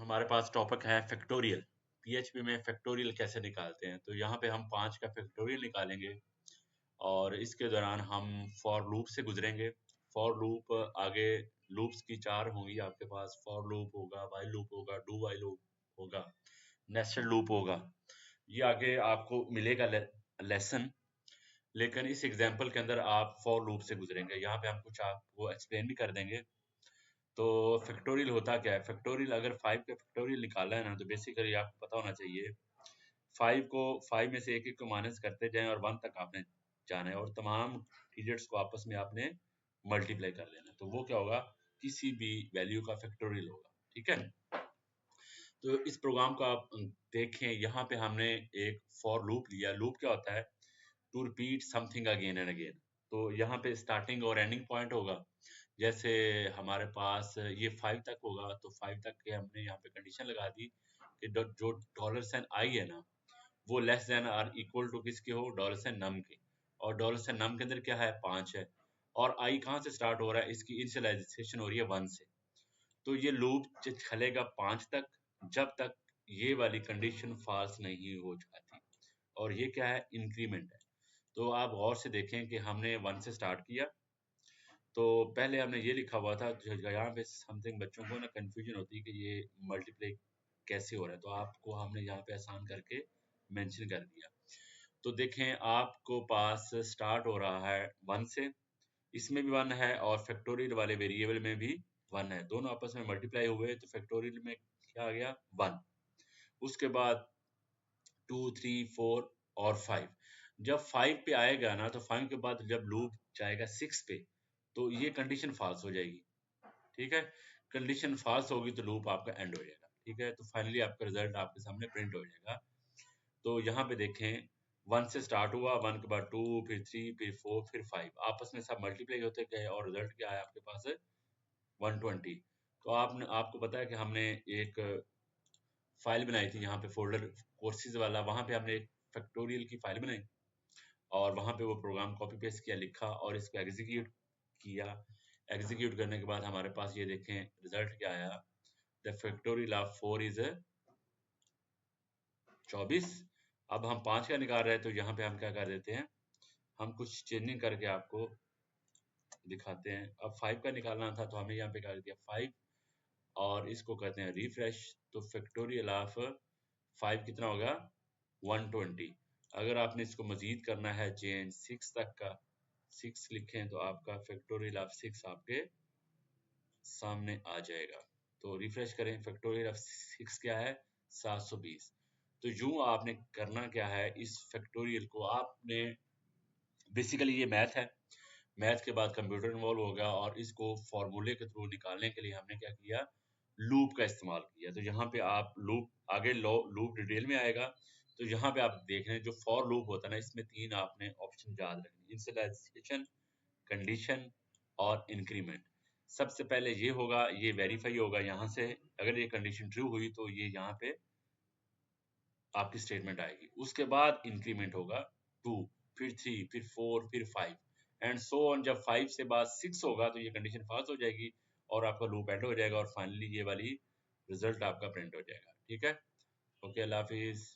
हमारे पास टॉपिक है factorial. PHP में फैक्टोरियल कैसे निकालते हैं, तो यहाँ पे हम 5 का फैक्टोरियल निकालेंगे और इसके दौरान हम फॉर लूप से गुजरेंगे। फॉर लूप आगे लूप्स की 4 होंगी आपके पास। फॉर लूप होगा, व्हाइल लूप होगा, डू व्हाइल लूप होगा, नेस्टेड लूप होगा। ये आगे आपको मिलेगा लेसन, लेकिन इस एग्जाम्पल के अंदर आप फॉर लूप से गुजरेंगे। यहाँ पे हम कुछ आपको एक्सप्लेन भी कर देंगे। तो फैक्टोरियल होता क्या है? फैक्टोरियल अगर 5 का फैक्टोरियल निकालना है ना, तो बेसिकली आपको पता होना चाहिए 5 में से एक को माइनस करते जाएं और 1 तक आपने जाना है और तमाम डिजिट्स को आपस में आपने मल्टीप्लाई कर लेना है। तो वो क्या होगा? किसी भी वैल्यू का फैक्टोरियल होगा। ठीक है, तो इस प्रोग्राम को आप देखें। यहाँ पे हमने एक फॉर लूप लिया। लूप क्या होता है? To repeat something again and again. तो यहाँ पे स्टार्टिंग और एंडिंग पॉइंट होगा। जैसे हमारे पास ये 5 तक होगा, तो 5 तक के हमने यहाँ पे कंडीशन लगा दी कि जो डॉलर साइन आई है ना, वो लेस देन और इक्वल टू किसके हो? डॉलर साइन नम के। और डॉलर साइन नम के अंदर क्या है? 5 है। और आई कहाँ से स्टार्ट हो रहा है? इसकी इनिशियलाइजेशन हो रही है 1 से। तो ये लूप चलेगा 5 तक, जब तक ये वाली कंडीशन फॉल्स नहीं हो जाती। और ये क्या है? इंक्रीमेंट है। तो आप गौर से देखें कि हमने 1 से स्टार्ट किया। तो पहले हमने ये लिखा हुआ था, यहाँ पे समथिंग बच्चों को ना कंफ्यूजन होती है कि ये मल्टीप्लाई कैसे हो रहा है, तो आपको हमने यहाँ पे आसान करके मेंशन कर दिया। तो देखें, आपको पास स्टार्ट हो रहा है 1 से, इसमें भी 1 है और फैक्टोरियल वाले वेरिएबल में भी 1 है। दोनों आपस में मल्टीप्लाई हुए तो फैक्टोरियल में क्या आ गया? 1। उसके बाद 2, 3, 4 और 5। जब 5 पे आएगा ना, तो 5 के बाद जब लूप जाएगा 6 पे, तो ये कंडीशन फॉल्स हो जाएगी। ठीक है, कंडीशन फॉल्स होगी तो लूप आपका एंड हो जाएगा। ठीक है, तो फाइनली आपका रिजल्ट आपके सामने प्रिंट हो जाएगा। तो यहाँ पे देखें, 1 से स्टार्ट हुआ, 1 के बाद 2, फिर 3, फिर 4, फिर 5, आपस में सब मल्टीप्लाई होते गए और रिजल्ट क्या है आपके पास? 120। तो आपको पता है कि हमने एक फाइल बनाई थी यहाँ पे, फोल्डर कोर्सेज वाला। वहां पे हमने एक फैक्टोरियल की फाइल बनाई और वहां पे वो प्रोग्राम कॉपी पेस्ट किया, लिखा और इसको एग्जीक्यूट किया। एग्जीक्यूट करने के बाद हमारे पास ये देखें रिजल्ट क्या आया। The factorial of 4 is 24। अब हम 5 का निकाल रहे हैं, तो यहाँ पे हम क्या कर देते हैं, हम कुछ चेंजिंग करके आपको दिखाते हैं। अब 5 का निकालना था, तो हमने यहाँ पे कर दिया 5 और इसको कहते हैं रिफ्रेश। तो फैक्टोरियल ऑफ 5 कितना होगा? 120। अगर आपने इसको मजीद करना है चेंज 6 तक का, 6 लिखें तो आपका फैक्टोरियल ऑफ 6 आपके सामने आ जाएगा। तो रिफ्रेश करें, फैक्टोरियल ऑफ 6 क्या है? 720। तो यूं आपने करना क्या है, इस फैक्टोरियल को आपने, बेसिकली ये मैथ है, मैथ के बाद कंप्यूटर इन्वॉल्व होगा और इसको फॉर्मूले के थ्रू निकालने के लिए हमने क्या किया? लूप का इस्तेमाल किया। तो यहाँ पे आप लूप आगे लूप डिटेल में आएगा। तो यहाँ पे आप देख रहे हैं जो फॉर लूप होता है ना, इसमें 3 आपने ऑप्शन याद रखने, इनिशियलाइजेशन, कंडीशन और इंक्रीमेंट। सबसे पहले ये होगा, ये वेरीफाई होगा यहाँ से। अगर ये कंडीशन ट्रू हुई तो ये यहाँ पे आपकी स्टेटमेंट आएगी। उसके बाद इंक्रीमेंट होगा 2, फिर 3, फिर 4, फिर 5 एंड सो ऑन। जब 5 से बाद 6 होगा तो ये कंडीशन फॉल्स हो जाएगी और आपका लूप एंड हो जाएगा और फाइनली ये वाली रिजल्ट आपका प्रिंट हो जाएगा। ठीक है, ओके, अल्लाह हाफिज।